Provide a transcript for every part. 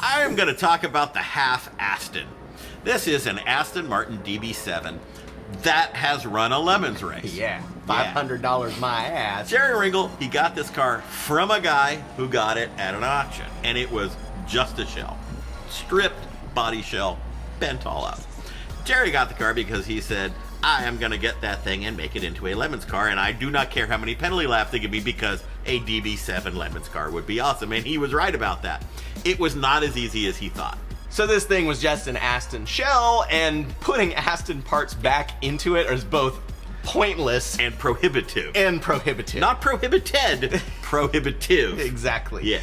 I'm going to talk about the Half Asston. This is an Aston Martin DB7 that has run a Lemons race. Yeah, $500 my ass. Jerry Ringel, he got this car from a guy who got it at an auction, and it was just a shell. Stripped body shell, bent all up. Jerry got the car because he said, I am going to get that thing and make it into a Lemons car, and I do not care how many penalty laps they give me because a DB7 Lemons car would be awesome, and he was right about that. It was not as easy as he thought. So this thing was just an Aston shell, and putting Aston parts back into it is both pointless And prohibitive. Not prohibited, prohibitive. Exactly. Yes.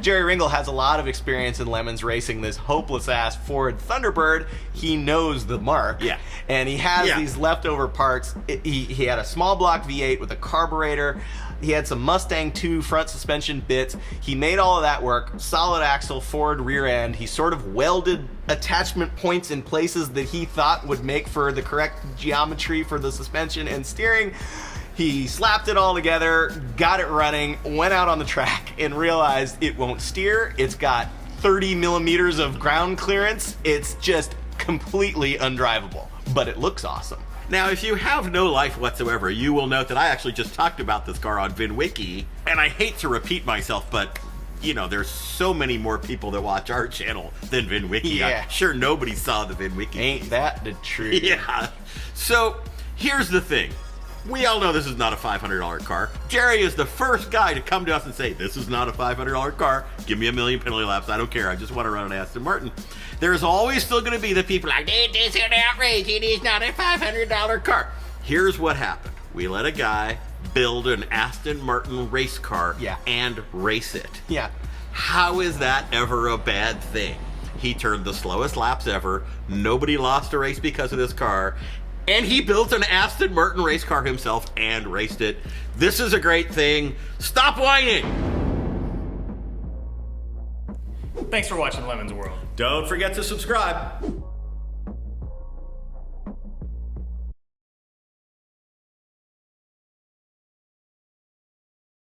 Jerry Ringel has a lot of experience in Lemons racing this hopeless-ass Ford Thunderbird. He knows the mark. Yeah. And he has these leftover parts. He had a small block V8 with a carburetor. He had some Mustang 2 front suspension bits. He made all of that work. Solid axle, Ford rear end. He sort of welded attachment points in places that he thought would make for the correct geometry for the suspension and steering. He slapped it all together, got it running, went out on the track, and realized it won't steer. It's got 30 millimeters of ground clearance. It's just completely undrivable, but it looks awesome. Now, if you have no life whatsoever, you will note that I actually just talked about this car on VinWiki, and I hate to repeat myself, but you know, there's so many more people that watch our channel than VinWiki. Yeah. I'm sure nobody saw the VinWiki. Ain't that the truth? Yeah. So, here's the thing. We all know this is not a $500 car. Jerry is the first guy to come to us and say, this is not a $500 car. Give me a million penalty laps. I don't care. I just want to run an Aston Martin. There's always still going to be the people like, this is an outrage. It is not a $500 car. Here's what happened. We let a guy build an Aston Martin race car and race it. Yeah. How is that ever a bad thing? He turned the slowest laps ever. Nobody lost a race because of this car. And he built an Aston Martin race car himself and raced it. This is a great thing. Stop whining! Thanks for watching Lemons World. Don't forget to subscribe.